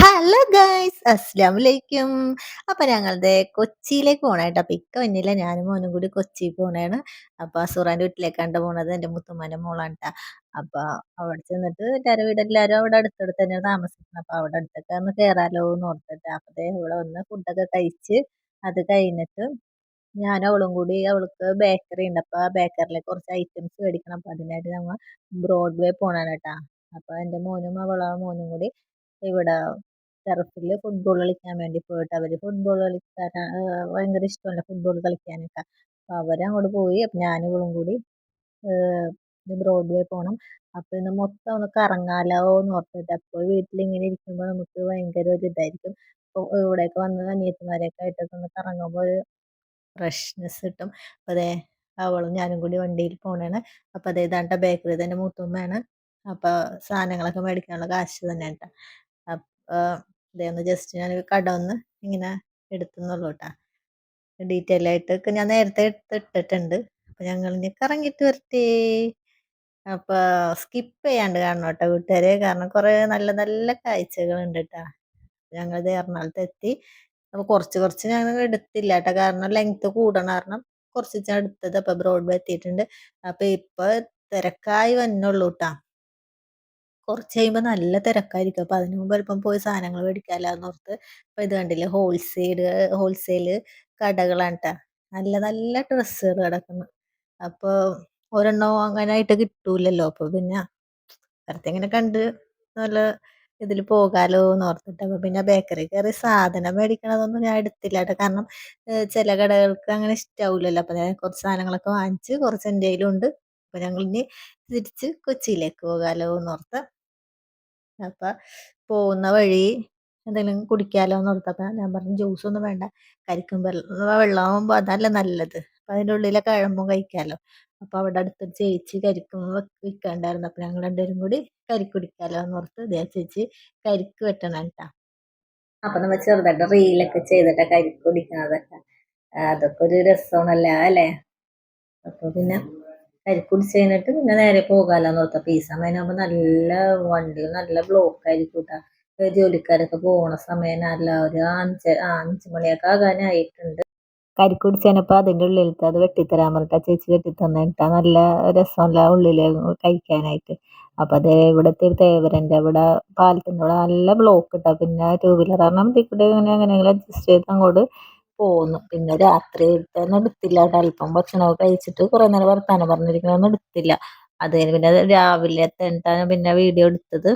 Hello guys അസ്സലാമലൈക്കും. അപ്പൊ ഞങ്ങളുടെ കൊച്ചിയിലേക്ക് പോണേട്ടോ. അപ്പൊ ഇക്ക വന്നില്ല, ഞാനും മോനും കൂടി കൊച്ചി പോണേണ്. അപ്പൊ അസൂറാന്റെ വീട്ടിലേക്കാണ്ട് പോണത്. എന്റെ മുത്തുമ്മാന്റെ മോളാണ് ട്ടാ. അപ്പൊ അവിടെ ചെന്നിട്ട് എല്ലാരും വീടെല്ലാരും അവിടെ അടുത്തടുത്ത് തന്നെയാണ് താമസിക്കുന്നത്. അപ്പൊ അവിടെ അടുത്തൊക്കെ ഒന്ന് കേറാലോ എന്ന് ഓർത്തിട്ട് അപ്പൊ ദേ ഇവിടെ വന്ന് ഫുഡൊക്കെ കഴിച്ച് അത് കഴിഞ്ഞിട്ട് ഞാനും അവളും കൂടി, അവൾക്ക് ബേക്കറി ഉണ്ട്, അപ്പൊ ആ ബേക്കറിലേക്ക് കുറച്ച് ഐറ്റംസ് മേടിക്കണം. അപ്പൊ അതിനായിട്ട് ഞങ്ങൾ ബ്രോഡ്വേ പോണാണ് കേട്ടാ. അപ്പൊ എന്റെ മോനും മോനും കൂടി ഇവിടെ ടെറസില് ഫുട്ബോൾ കളിക്കാൻ വേണ്ടി പോയിട്ട്, അവര് ഫുട്ബോൾ കളിക്കാനാ ഭയങ്കര ഇഷ്ടമല്ല ഫുട്ബോൾ കളിക്കാനൊക്കെ. അപ്പൊ അവരങ്ങോട്ട് പോയി. അപ്പൊ ഞാനും ഇവളും കൂടി ഇനി ബ്രോഡ്വേ പോണം. അപ്പൊ ഇന്ന് മൊത്തം ഒന്ന് കറങ്ങാലോ എന്ന് ഓർത്തിട്ട്. അപ്പോൾ വീട്ടിലിങ്ങനെ ഇരിക്കുമ്പോ നമുക്ക് ഭയങ്കര ഒരു ഇതായിരിക്കും. അപ്പൊ ഇവിടെയൊക്കെ വന്ന് അനിയത്തിമാരെയൊക്കെ ആയിട്ടൊക്കെ ഒന്ന് കറങ്ങുമ്പോൾ ഒരു ഫ്രഷ്നെസ് കിട്ടും. അപ്പൊ അതെ അവളും ഞാനും കൂടി വണ്ടിയിൽ പോണേണ്. അപ്പൊ അതേ ഇതാണ്ട ബേക്കറി തന്നെ മൂത്തുമ്മയാണ്. അപ്പൊ സാധനങ്ങളൊക്കെ മേടിക്കാനുള്ള കാശ് തന്നെ കേട്ടാ. അപ്പൊ ഇതേ ഒന്ന് ജസ്റ്റ് ഞാൻ കട ഒന്ന് ഇങ്ങനെ എടുത്തുന്നുള്ളൂ കേട്ടാ. ഡീറ്റെയിൽ ആയിട്ടൊക്കെ ഞാൻ നേരത്തെ എടുത്തിട്ടിട്ടുണ്ട്. അപ്പൊ ഞങ്ങൾ ഇനി കറങ്ങിട്ട് വരട്ടെ. അപ്പൊ സ്കിപ്പ് ചെയ്യാണ്ട് കാണണം കേട്ടോ വീട്ടുകാരെ, കാരണം കുറെ നല്ല നല്ല കാഴ്ചകളുണ്ട് കേട്ടാ. ഞങ്ങളിത് എറണാകുളത്ത് എത്തി. അപ്പൊ കുറച്ച് കുറച്ച് ഞങ്ങൾ എടുത്തില്ല കേട്ടോ, കാരണം ലെങ്ത് കൂടണ കാരണം കുറച്ചാണ് എടുത്തത്. അപ്പൊ ബ്രോഡ്വേ എത്തിയിട്ടുണ്ട്. അപ്പൊ ഇപ്പൊ തിരക്കായി വന്നുള്ളൂ കേട്ടാ. കുറച്ച് കഴിയുമ്പോൾ നല്ല തിരക്കായിരിക്കും. അപ്പൊ അതിന് മുമ്പ് അല്പം പോയി സാധനങ്ങൾ മേടിക്കാലോന്ന് ഓർത്ത്. അപ്പൊ ഇത് കണ്ടില്ലേ, ഹോൾസെയിൽ കടകളാണ് ട്ടാ. നല്ല നല്ല ഡ്രസ്സുകൾ കിടക്കുന്നു. അപ്പൊ ഒരെണ്ണം അങ്ങനായിട്ട് കിട്ടൂലല്ലോ. അപ്പൊ പിന്നെ വെറുതെ ഇങ്ങനെ കണ്ട് നല്ല ഇതിൽ പോകാലോ എന്ന് ഓർത്തിട്ട്. അപ്പൊ പിന്നെ ബേക്കറി കയറി സാധനം മേടിക്കണതൊന്നും ഞാൻ എടുത്തില്ല കേട്ടോ, കാരണം ചില കടകൾക്ക് അങ്ങനെ ഇഷ്ടാവൂലല്ലോ. അപ്പൊ ഞാൻ കുറച്ച് സാധനങ്ങളൊക്കെ വാങ്ങിച്ച്, കുറച്ച് എൻ്റെ കയ്യിലുണ്ട്. അപ്പൊ ഞങ്ങൾ ഇനി തിരിച്ച് കൊച്ചിയിലേക്ക് പോകാലോ എന്ന് ഓർത്ത്. അപ്പൊ പോകുന്ന വഴി എന്തെങ്കിലും കുടിക്കാലോ എന്ന് ഓർത്തപ്പോ ഞാൻ പറഞ്ഞു ജ്യൂസ് ഒന്നും വേണ്ട, കരിക്കും വെള്ളമാകുമ്പോ അതല്ല നല്ലത്. അപ്പൊ അതിൻ്റെ ഉള്ളിലെ കഴമ്പും കഴിക്കാലോ. അപ്പൊ അവിടെ അടുത്തൊരു ചേച്ചി കരിക്കും വിൽക്കണ്ടായിരുന്നു. അപ്പൊ ഞങ്ങൾ രണ്ടുപേരും കൂടി കരിക്ക് കുടിക്കാലോ എന്ന് ഓർത്ത് ഇതേ ചേച്ചി കരിക്ക് വെട്ടണം കേട്ടാ. അപ്പൊ നമ്മൾ ചെറുതായിട്ട് റീലൊക്കെ ചെയ്തിട്ട് കരിക്ക് കുടിക്കണതൊക്കെ അതൊക്കെ ഒരു രസമാണല്ലോ അല്ലേ. അപ്പൊ പിന്നെ കരിക്ക് കുടിച്ച് കഴിഞ്ഞിട്ട് പിന്നെ നേരെ പോകാലോന്ന് ഓർത്ത്. അപ്പൊ ഈ സമയമാകുമ്പോ നല്ല വണ്ടികൾ നല്ല ബ്ലോക്ക് ആയിരിക്കും കേട്ടാ. ജോലിക്കാരൊക്കെ പോണ സമയം അല്ല, ഒരു 5 മണിയൊക്കെ ആകാനായിട്ടുണ്ട്. കരിക്ക് കുടിച്ചതിനപ്പോ അതിന്റെ ഉള്ളിലത്തെ അത് വെട്ടിത്തരാൻ പറഞ്ഞിട്ട് ചേച്ചി വെട്ടിത്തന്നിട്ടാ. നല്ല രസമല്ല ഉള്ളില് കഴിക്കാനായിട്ട്. അപ്പൊ അതേ ഇവിടത്തെ തേവരന്റെ ഇവിടെ പാലത്തിന്റെ ഇവിടെ നല്ല ബ്ലോക്ക് ഇട്ടാ. പിന്നെ ടൂ വീലർ കാരണം ഇതിക്കൂടെ ഇങ്ങനെ എങ്ങനെയെങ്കിലും അഡ്ജസ്റ്റ് ചെയ്ത് അങ്ങോട്ട് പോന്നു. പിന്നെ രാത്രിയിലത്തൊന്നും എടുത്തില്ല കേട്ടോ. അല്പം ഭക്ഷണമൊക്കെ കഴിച്ചിട്ട് കുറെ നേരം വർത്താനം പറഞ്ഞിരിക്കണൊന്നും എടുത്തില്ല. അത് കഴിഞ്ഞ് പിന്നെ രാവിലത്തെ എന്നിട്ടാണ് പിന്നെ വീഡിയോ എടുത്തത്.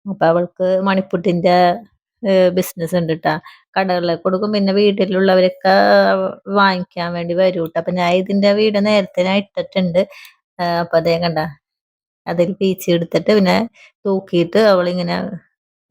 അപ്പൊ അവൾക്ക് മണിപ്പുട്ടിന്റെ ബിസിനസ് ഉണ്ട് ട്ടാ. കടകളിലേക്ക് കൊടുക്കും, പിന്നെ വീട്ടിലുള്ളവരൊക്കെ വാങ്ങിക്കാൻ വേണ്ടി വരും ട്ടോ. അപ്പൊ ഞാൻ ഇതിന്റെ വീഡിയോ നേരത്തെ ഞാൻ ഇട്ടിട്ടുണ്ട്. അപ്പൊ അതേ കണ്ട അതിൽ പീച്ച് എടുത്തിട്ട് പിന്നെ തൂക്കിയിട്ട് അവളിങ്ങനെ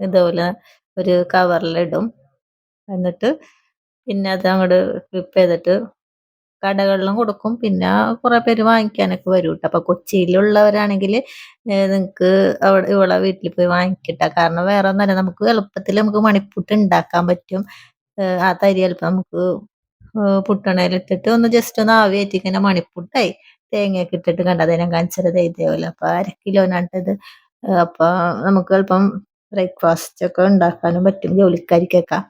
ഇതുപോലെ ഒരു കവറിലിടും. എന്നിട്ട് പിന്നെ അത് അങ്ങോട്ട് ഫ്ലിപ്പ് ചെയ്തിട്ട് കടകളിലും കൊടുക്കും. പിന്നെ കുറെ പേര് വാങ്ങിക്കാനൊക്കെ വരും ട്ടോ. അപ്പൊ കൊച്ചിയിലുള്ളവരാണെങ്കിൽ നിങ്ങക്ക് അവിടെ ഇവളെ വീട്ടിൽ പോയി വാങ്ങിക്കട്ട. കാരണം വേറെ ഒന്നല്ല, നമുക്ക് എളുപ്പത്തിൽ നമുക്ക് മണിപ്പുട്ട് ഉണ്ടാക്കാൻ പറ്റും. ആ തരി അല്പം നമുക്ക് പുട്ടണയിലിട്ടിട്ട് ഒന്ന് ജസ്റ്റ് ഒന്ന് ആവി കയറ്റിക്കഴിഞ്ഞ മണിപ്പുട്ടായി. തേങ്ങയൊക്കെ ഇട്ടിട്ട് കണ്ടത് ഞാൻ കാണിച്ചത് ഇതേപോലെ. അപ്പൊ 1/2 കിലോനാട്ടത്. അപ്പൊ നമുക്ക് അല്പം ബ്രേക്ക്ഫാസ്റ്റ് ഒക്കെ ഉണ്ടാക്കാനും പറ്റും ജോലിക്കാരിക്കൊക്കെ.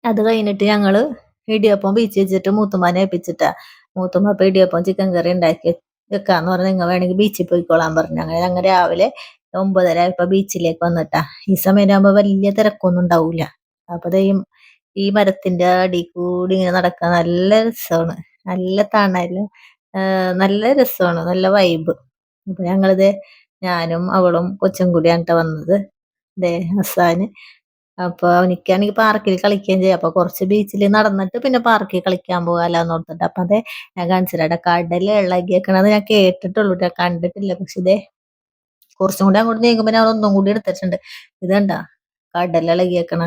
അത് കഴിഞ്ഞിട്ട് ഞങ്ങള് ഇടിയപ്പം ബീച്ച് വെച്ചിട്ട് മൂത്തുമ്മാനെ ഏൽപ്പിച്ചിട്ടാ. മൂത്തുമ്മ അപ്പൊ ഇടിയപ്പം ചിക്കൻ കറി ഉണ്ടാക്കി വെക്കാന്ന് പറഞ്ഞ് നിങ്ങൾ വേണമെങ്കിൽ ബീച്ചിൽ പോയിക്കോളാൻ പറഞ്ഞു. അങ്ങനെ ഞങ്ങൾ രാവിലെ 9:30 ആയപ്പോ ബീച്ചിലേക്ക് വന്നിട്ടാ. ഈ സമയമാകുമ്പോ വലിയ തിരക്കൊന്നും ഉണ്ടാവൂല. അപ്പൊ ദേ ഈ മരത്തിന്റെ അടി കൂടി ഇങ്ങനെ നടക്കാൻ നല്ല രസമാണ്. നല്ല തണലും നല്ല രസമാണ്, നല്ല വൈബ്. അപ്പൊ ഞങ്ങളിത് ഞാനും അവളും കൊച്ചും കൂടിയാണ് ട്ടോ വന്നത്. ദേ ഹസാന്. അപ്പൊ അവനിക്കാണെങ്കിൽ പാർക്കിൽ കളിക്കുകയും ചെയ്യും. അപ്പൊ കുറച്ച് ബീച്ചിൽ നടന്നിട്ട് പിന്നെ പാർക്കിൽ കളിക്കാൻ പോകാലോന്ന് ഓർത്തിട്ട്. അപ്പൊ അതെ ഞാൻ കാണിച്ചിട്ട് കടൽ ഇളകിയേക്കണത് ഞാൻ കേട്ടിട്ടുള്ളൂ ട്ടോ, കണ്ടിട്ടില്ല. പക്ഷെ ഇതേ കുറച്ചും കൂടി അങ്ങോട്ട് നീങ്ങുമ്പോ ഞാൻ ഒന്നും കൂടി എടുത്തിട്ടുണ്ട്. ഇതെന്താ കടൽ ഇളകിയേക്കണ.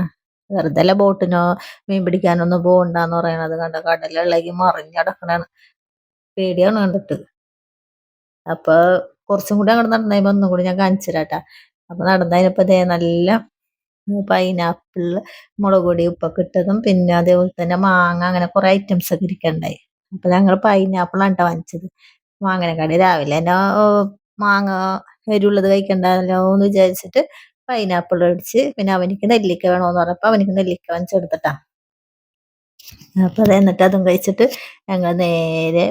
വെറുതെ അല്ല ബോട്ടിനോ മീൻ പിടിക്കാനൊന്നും പോകണ്ടെന്ന് പറയണത്. കണ്ട കടൽ ഇളകി മറിഞ്ഞടക്കണാണ്. പേടിയാണ് കണ്ടിട്ട്. അപ്പൊ കുറച്ചും കൂടി അങ്ങോട്ട് നടന്നു ഒന്നും കൂടി ഞാൻ കാണിച്ചു തരാട്ടാ. അപ്പൊ നടന്നതിനിപ്പോ ദേ നല്ല പൈനാപ്പിൾ മുളക് പൊടി ഉപ്പൊക്കെ ഇട്ടതും പിന്നെ അതേപോലെ തന്നെ മാങ്ങ അങ്ങനെ കുറെ ഐറ്റംസ് ഒക്കെ ഇരിക്കണ്ടായി. അപ്പൊ ഞങ്ങൾ പൈനാപ്പിളാണ് ട്ടോ വാങ്ങിച്ചത്. മാങ്ങനെക്കാടി രാവിലെ തന്നെ മാങ്ങ എരിവുള്ളത് കഴിക്കണ്ടല്ലോ എന്ന് വിചാരിച്ചിട്ട് പൈനാപ്പിൾ മേടിച്ച്, പിന്നെ അവനിക്ക് നെല്ലിക്ക വേണോന്ന് പറഞ്ഞപ്പോ അവനിക്ക് നെല്ലിക്ക വാങ്ങിച്ചെടുത്തിട്ടാ. അപ്പൊ അത് എന്നിട്ട് അതും കഴിച്ചിട്ട് ഞങ്ങൾ നേരെ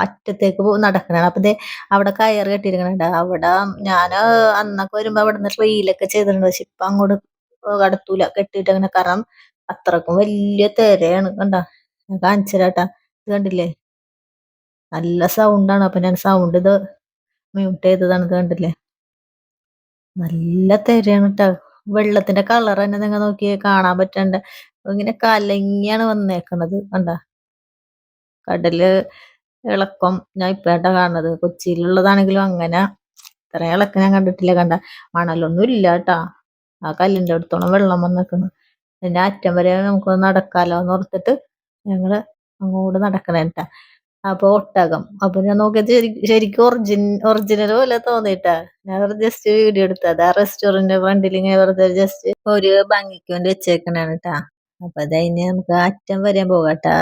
അറ്റത്തേക്ക് നടക്കണാണ്. അപ്പൊ ദേ അവിടെ കയറ് കെട്ടിയിരിക്കണുണ്ട്. അവിടെ ഞാൻ അന്നൊക്കെ വരുമ്പോ അവിടുന്ന് റീലൊക്കെ ചെയ്തിട്ടുണ്ട്. പക്ഷെ ഇപ്പൊ അങ്ങോട്ട് കടത്തൂല കെട്ടിയിട്ട് അങ്ങനെ. കാരണം അത്രക്കും വലിയ തിരയാണ്. കണ്ട, ഞാൻ കാണിച്ചു തരാട്ടാ. ഇത് കണ്ടില്ലേ, നല്ല സൗണ്ടാണ്. അപ്പൊ ഞാൻ സൗണ്ട് ഇത് മ്യൂട്ട് ചെയ്തതാണ്. ഇത് കണ്ടില്ലേ, നല്ല തിരയാണ് കേട്ടോ. വെള്ളത്തിന്റെ കളർ തന്നെ നിങ്ങൾ നോക്കിയേ, കാണാൻ പറ്റണ്ട. ഇങ്ങനെ കലങ്ങിയാണ് വന്നേക്കണത്. കണ്ട, കടല് ഇളക്കം ഞാൻ ഇപ്പഴാട്ടാ കാണുന്നത്. കൊച്ചിയിലുള്ളതാണെങ്കിലും അങ്ങനെ ഇത്രയും ഇളക്കം ഞാൻ കണ്ടിട്ടില്ല. കണ്ട, മണലൊന്നും ഇല്ല കേട്ടാ. ആ കല്ലിന്റെ അടുത്തോളം വെള്ളം വന്നേക്കുന്നു. അതിന്റെ അറ്റം വരെ നമുക്ക് നടക്കാലോ എന്ന് ഓർത്തിട്ട് ഞങ്ങള് അങ്ങോട്ട് നടക്കണേട്ടാ. അപ്പൊ ഒട്ടകം, അപ്പൊ ഞാൻ നോക്കിയത് ശരിക്കും ഒറിജിനൽ പോലെ തോന്നിട്ടാ. ഞാൻ വെറുതെ ജസ്റ്റ് വീഡിയോ എടുത്തത്. ആ റെസ്റ്റോറന്റ് ഫ്രണ്ടിൽ ഇങ്ങനെ വെറുതെ ജസ്റ്റ് ഒരു ഭംഗിക്ക് വേണ്ടി വെച്ചേക്കണാണ് കേട്ടാ. അപ്പൊ അത് കഴിഞ്ഞ് നമുക്ക് അറ്റം വരെയും പോകാട്ടാ.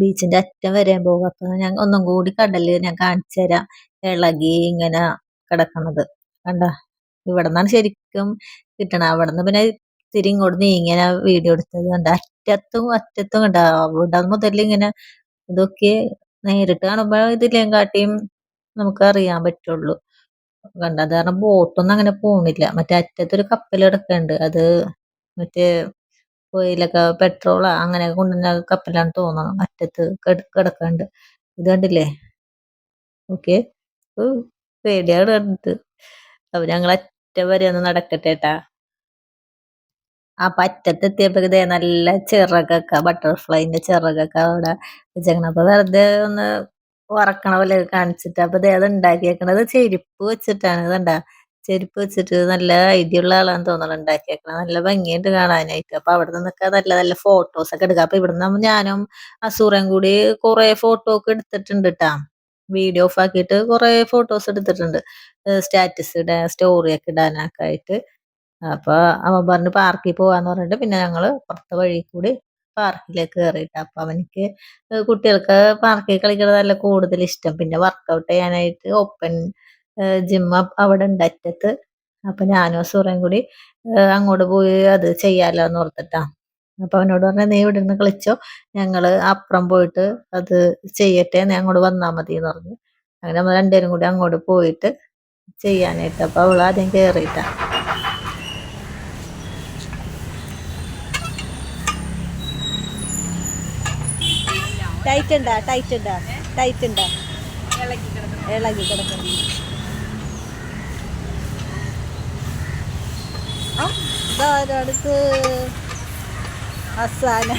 ബീച്ചിന്റെ അറ്റം വരെയും പോകാം. അപ്പൊ ഞാൻ ഒന്നും കൂടി കടല് ഞാൻ കാണിച്ചു തരാം. ഇളകി ഇങ്ങനെ കിടക്കണത് കണ്ട. ഇവിടെ നിന്നാണ് ശരിക്കും കിട്ടണ. അവിടെ നിന്ന് പിന്നെ ഇത്തിരി ഇങ്ങോട്ട് നീങ്ങിയ വീഡിയോ എടുത്തത്. കണ്ട, അറ്റത്തും അറ്റത്തും കണ്ട. അവിടെ മുതൽ ഇങ്ങനെ ഇതൊക്കെ നേരിട്ട് കാണുമ്പോ ഇതിലേം കാട്ടിയും നമുക്ക് അറിയാൻ പറ്റുള്ളൂ. കണ്ട, അത് കാരണം ബോട്ടൊന്നും അങ്ങനെ പോണില്ല. മറ്റേ അറ്റത്തൊരു കപ്പൽ കിടക്കുന്നുണ്ട്. അത് മറ്റേ ഓയിലൊക്കെ പെട്രോളാ അങ്ങനെയൊക്കെ കൊണ്ടുവന്ന കപ്പലാണ് തോന്നണം. അറ്റത്ത് കിടക്കുന്നുണ്ട്. ഇത് കണ്ടില്ലേ, ഓക്കെ. പേടിയാണ് കണ്ടിട്ട്. അപ്പൊ ഞങ്ങൾ അറ്റം വരെ ഒന്ന് നടക്കട്ടെ ട്ടാ. ആ പറ്റത്തെത്തിയപ്പോ ഇതേ നല്ല ചിറകൊക്കെ, ബട്ടർഫ്ലൈന്റെ ചിറകൊക്കെ അവിടെ വെച്ചേക്കണം. അപ്പൊ വെറുതെ ഒന്ന് വറക്കണ പോലെ കാണിച്ചിട്ട്. അപ്പൊ ദേ അത് ഉണ്ടാക്കിയേക്കണത് ചെരുപ്പ് വെച്ചിട്ടാണ്. ഇതണ്ട, ചെരുപ്പ് വെച്ചിട്ട് നല്ല ഐഡിയ ഉള്ള ആളാന്ന് തോന്നണം ഉണ്ടാക്കിയേക്കണത്. നല്ല ഭംഗിയുണ്ട് കാണാനായിട്ട്. അപ്പൊ അവിടെ നിന്നൊക്കെ നല്ല നല്ല ഫോട്ടോസ് ഒക്കെ എടുക്കാം. അപ്പൊ ഇവിടുന്ന് ഞാനും അസൂറയും കൂടി കുറെ ഫോട്ടോ ഒക്കെ എടുത്തിട്ടുണ്ട് ട്ടാ. വീഡിയോ ഓഫ് ആക്കിയിട്ട് കുറെ ഫോട്ടോസ് എടുത്തിട്ടുണ്ട്. സ്റ്റാറ്റസ് ഇടാൻ, സ്റ്റോറി ഒക്കെ ഇടാനൊക്കെ ആയിട്ട്. അപ്പൊ അവൻ പറഞ്ഞു പാർക്കിൽ പോവാന്ന് പറഞ്ഞിട്ട് പിന്നെ ഞങ്ങള് പുറത്തെ വഴി കൂടി പാർക്കിലേക്ക് കയറിയിട്ട്. അപ്പൊ അവനിക്ക് കുട്ടികൾക്ക് പാർക്കിൽ കളിക്കുന്നത് നല്ല കൂടുതൽ ഇഷ്ടം. പിന്നെ വർക്കൗട്ട് ചെയ്യാനായിട്ട് ഓപ്പൺ ജിം അവിടെ ഉണ്ട് അറ്റത്ത്. അപ്പൊ ഞാനും അസൂറയും കൂടി അങ്ങോട്ട് പോയി അത് ചെയ്യാലോ എന്ന് ഓർത്തിട്ടാ. അപ്പൊ അവനോട് പറഞ്ഞ നീ ഇവിടെ നിന്ന് കളിച്ചോ, ഞങ്ങള് അപ്പുറം പോയിട്ട് അത് ചെയ്യട്ടെ, നീ അങ്ങോട്ട് വന്നാ മതി എന്ന് പറഞ്ഞു. അങ്ങനെ നമ്മൾ രണ്ടുപേരും കൂടി അങ്ങോട്ട് പോയിട്ട് ചെയ്യാനായിട്ട്. അപ്പൊ അവള് ആദ്യം കേറിയിട്ടാ. ടൈറ്റ് ഉണ്ടാ, ടൈറ്റ് ഉണ്ടാ, ടൈറ്റ് ഉണ്ടാ, ഇളകി കിടക്കണം. ആ ഇതാരടുത്ത് അസാന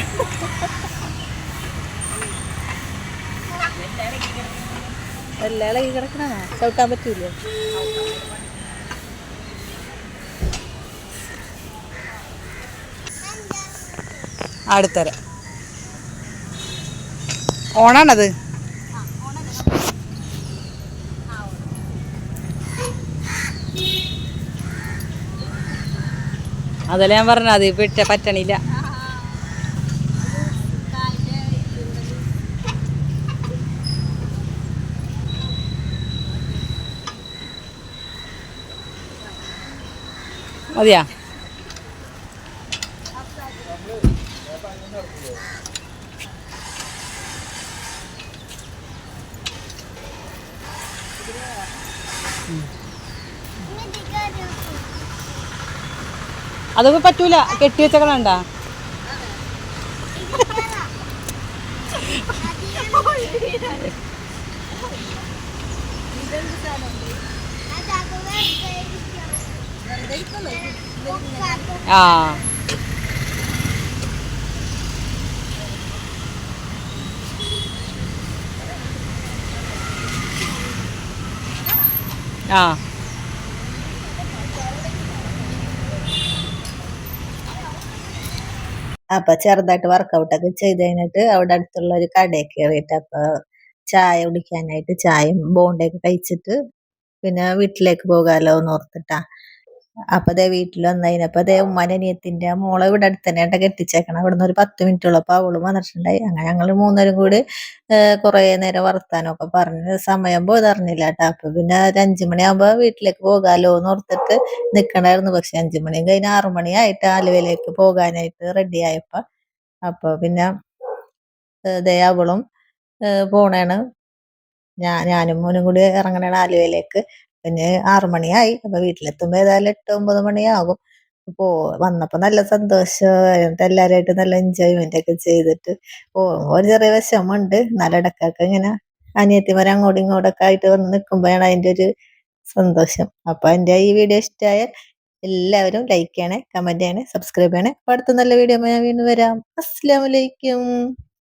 എല്ലാം ഇളകി കിടക്കണ, ചവിട്ടാൻ പറ്റൂലേ? അടുത്തര ഓണാണത്. അതല്ല ഞാൻ പറഞ്ഞത് പറ്റണില്ല. മതിയാ? അതൊക്കെ പറ്റൂല, കെട്ടി വെച്ചക്കണണ്ടാ. ആ ആ അപ്പൊ ചെറുതായിട്ട് വർക്കൗട്ടൊക്കെ ചെയ്ത് കഴിഞ്ഞിട്ട് അവിടെ അടുത്തുള്ള ഒരു കടയിൽ കയറിയിട്ട് അപ്പൊ ചായ കുടിക്കാനായിട്ട് ചായയും ബോണ്ടയൊക്കെ കഴിച്ചിട്ട് പിന്നെ വീട്ടിലേക്ക് പോകാലോ എന്ന് ഓർത്തിട്ടാ. അപ്പൊ ദേ വീട്ടിൽ വന്നതിന് അപ്പൊ ദേ ഉമ്മാന്റെ അനിയത്തിന്റെ മോളെ ഇവിടെ അടുത്ത് തന്നെയായിട്ട് കെട്ടിച്ചേക്കണം. അവിടുന്ന് ഒരു 10 മിനിറ്റുള്ളൂ. അപ്പൊ അവളും വന്നിട്ടുണ്ടായി. അങ്ങനെ ഞങ്ങൾ മൂന്നേരും കൂടി കുറേ നേരം വർത്താനമൊക്കെ പറഞ്ഞ് സമയം പോയതറിഞ്ഞില്ല കേട്ടോ. അപ്പൊ പിന്നെ ഒരു 5 മണിയാകുമ്പോ വീട്ടിലേക്ക് പോകാലോ എന്ന് ഓർത്തിട്ട് നിക്കണായിരുന്നു. പക്ഷെ 5 മണി കഴിഞ്ഞ് 6 മണിയായിട്ട് ആലുവയിലേക്ക് പോകാനായിട്ട് റെഡി ആയപ്പോ അപ്പൊ പിന്നെ ദേ അവളും പോണേണ്. ഞാനും മോനും കൂടി ഇറങ്ങണേണ് ആലുവയിലേക്ക്. പിന്നെ 6 മണിയായി. അപ്പൊ വീട്ടിലെത്തുമ്പോ ഏതായാലും 8-9 മണിയാകും. പോ വന്നപ്പോ നല്ല സന്തോഷം എല്ലാരായിട്ട് നല്ല എൻജോയ്മെന്റ് ഒക്കെ ചെയ്തിട്ട് ഒരു ചെറിയ വിഷമമുണ്ട്. എന്നാലും ഇടക്കൊക്കെ ഇങ്ങനെ അനിയത്തിമാര് അങ്ങോട്ടും ഇങ്ങോട്ടൊക്കെ ആയിട്ട് വന്ന് നിൽക്കുമ്പോഴാണ് അതിന്റെ ഒരു സന്തോഷം. അപ്പൊ എന്റെ ഈ വീഡിയോ ഇഷ്ടമായാൽ എല്ലാവരും ലൈക്ക് ചെയ്യണേ, കമന്റ് ചെയ്യണേ, സബ്സ്ക്രൈബ് ചെയ്യണേ. അപ്പൊ അടുത്ത നല്ല വീഡിയോ ഞാൻ വീണ്ടും വരാം. അസ്സലാമു അലൈക്കും.